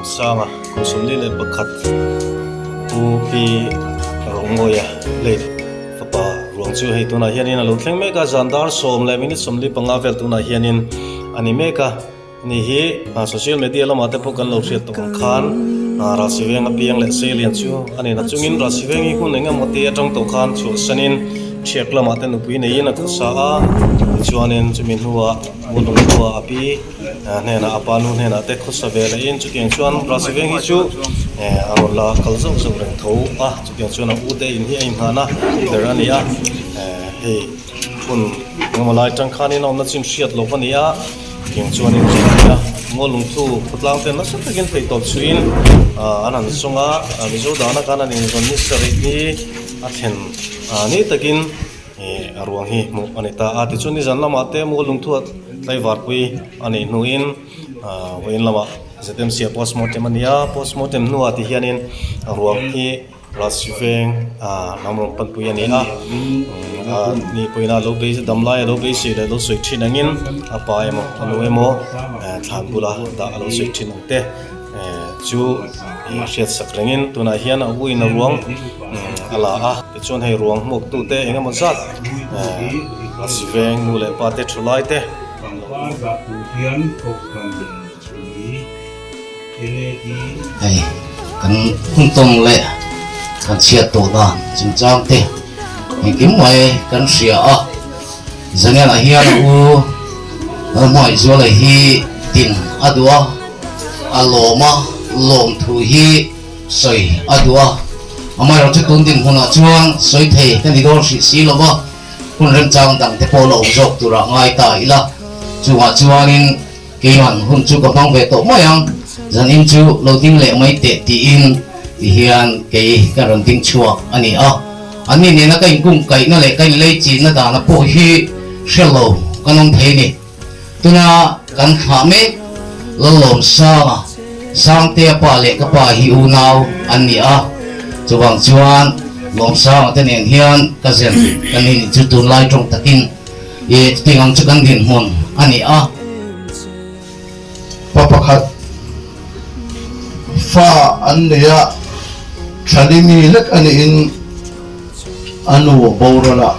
sanga kusumli le pakhat upi rongoya le fapa rongchu hei tuna hianin alo thleng meka zandar som le minute somli panga vel tuna hianin ani meka ni hi social media lama te pokan lo hriat tong khan ra siweng apiang le selian chu ani na chungin ra siweng hi hun engam mati atang to khan chu sanin chek lama te nu pi nei na khusa a chuanin chumin huwa mulung huwa api ne na apanu ne na te khusa vela in chu tiang chuan ra siweng hi chu arola kalzo zo reng tho a chu tiang chuan u te in hi ain hana derani a hei hun ngamalai tang khanin om na chin hriat lo pania tiang chuanin china ngolung thu khutlang te na sa takin thei top chuin anan sunga mizo dana kana ning zon ni sari ni a then ni takin arwang hi mo anita ati chuni jan lama te mo lung thu tai war pui ani nuin wein lama zetem sia postmortem ania postmortem nu ati hianin arwang hi rasiveng namrong pan pui ani ni poina lo be damlai lo be si le lo soi thinangin apa emo anu emo than bula da lo soi thinangte chu hriat sakrengin tuna hian a uin a ruang ala a te chon hei ruang mok tu te engemaw zat asiveng nu le pa te thulai te hei kan hung tong le kan chiat to da chim chang te kim mai kan ria a zanian a hian mai zo le hi tin adwa aloma lom thu hi soi adwa amai ro chutun din huna chuang soi thei kan ni dor si lova hun rem chang dang te polo jok tura ngai ta ila chuwa chuanin keiman hun chu ka bang ve to mayang zanin chu loading le mai te ti in hian ke ka ron ting chua ani a ani ne na kai kum kai na le kai le chi na da na po hi shelo kanom thei ni tuna kan kha me lo lom sa sang te pa le ka pa hi u nau ani a chuwang chuan lom sa te nen hian ka zen kan ni chu tun lai trong takin e tingang chu kan din hon ani a papakhat fa anniya thalimi lek ani in anu borala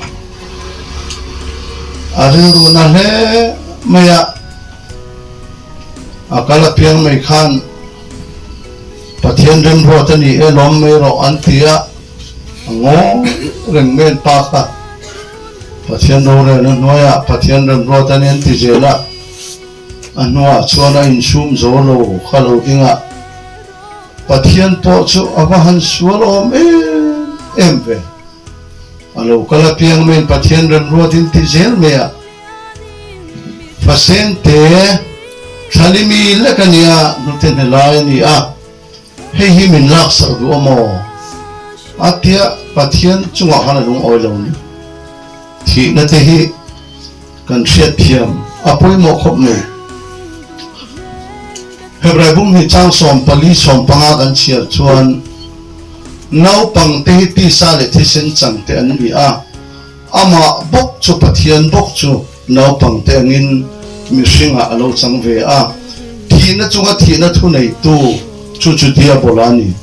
ariru na he maya akala piang mai khan pathian rem ro tani elom me ro antia ngo reng men pa kha pathian ro re na noya pathian rem ro tani anti jela anwa chuana in sum zo lo khalo inga pathian to chu awahan sualo em ve alo kala piang men pathian rem ro tin ti zel mea fasen te thalimi lekania nuten helai ni a hei hi min lak sa du amo atia pathian chunga hana lung oi lo ni thi na te hi kan hriat thiam apoi mo khop me hebrai bum hi chang som pali som panga kan chiar chuan nau pang te hi ti sa le thi sen chang te an bi a ama bok chu pathian bok chu nau pang te angin mi hringa alo chang ve a thina chunga thina thu nei tu chu chu dia bolani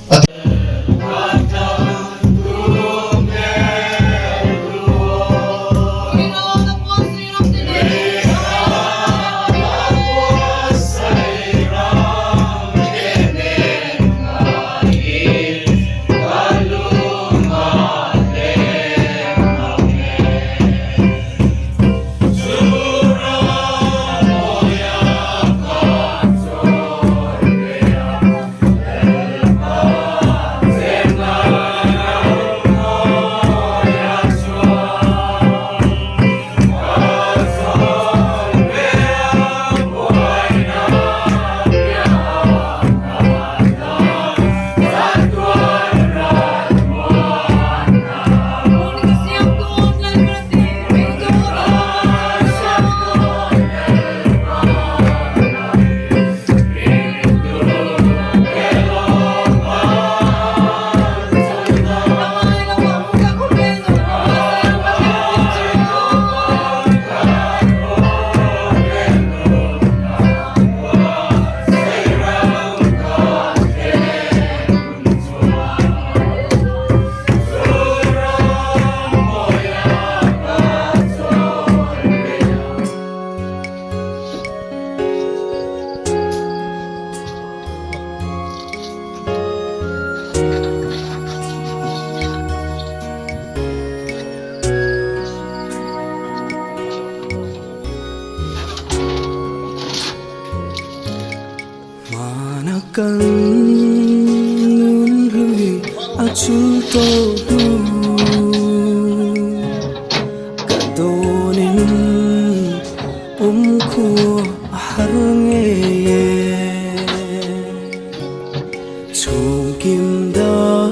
cần luôn lui à chúng tôi cả tôi nên khua harung chung kim da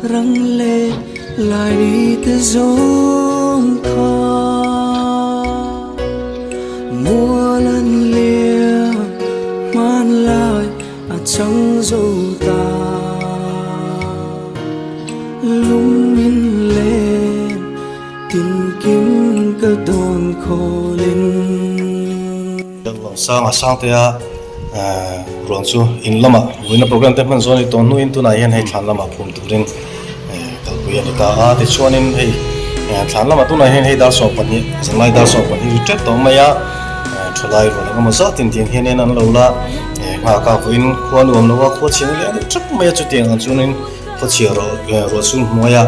răng lệ lại đi tới giông kha mùa lần lia man lại chẳng dấu ta lung min lên tìm kiếm cơ đồn khô lên sang sang te ruang chu in lama wina program te man zone ton nu in tu na hian hei thlan lama phum turin kalpui ani ta te chuanin hei thlan lama tu na hian hei dar so pani zanglai dar so pani retreat to maya thlai ro langa ma za tin tin hian an lo la nga ka in khuan nuam lawa kho ching le trup maya chu tiang an chunin kho chia ro sun moya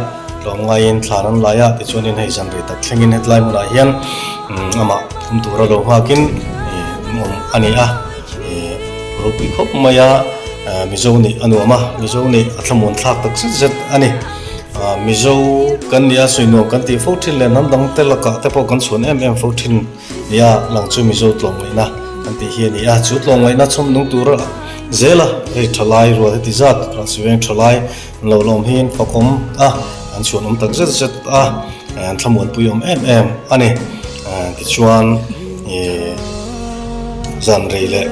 longai in thlan an laya te chuanin hei zan re tak thlengin headline muna hian ama phum tu ra lo hakin ani ropi khop maya mizoni anuama mizoni athamon thak tak zet ani mizo kan ya suino kan ti 14 len nam dang telaka tepo kan chun mm14 ya langchu mizo tlongina kan ti hi ni a chu tlongaina chom nung tura zela hei thalai ro ti zat rasiweng thalai lo lom hin fakom an chun tak zet an thamon puyom ani ti chuan zan reile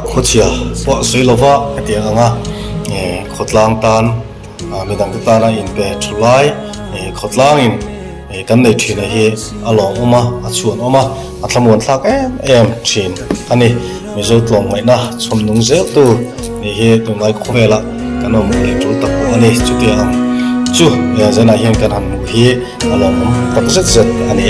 khochia po soilova atiang anga khotlang tan midang tana in pe thulai khotlang in kan nei thina hi along oma achuan oma athamon thak em thin ani mizo tlong mai na chomnung zel tu ni hi tungai khowela kanom le tu tak ani chutiang chu ya zana hian kan han mu hi along tak zet ani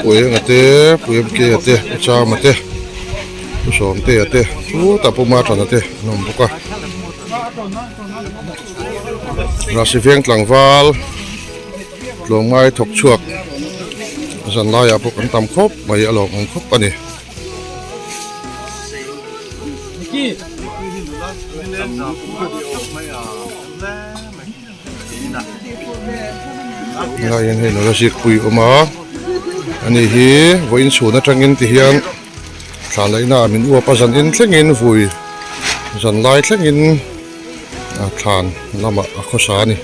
Puye ngate, puye mke ngate, cha mate. som te ate ta puma thana te nom boka rasi veng tlangwal tlongai thok chuak zan lai apu kan tam khop mai along ang khop ani ngayon hin rasik pui uma ani hi voin suna tangin ti hian thalai na min u pa zan in thlengin vui zan lai thlengin a than lama a khosa ni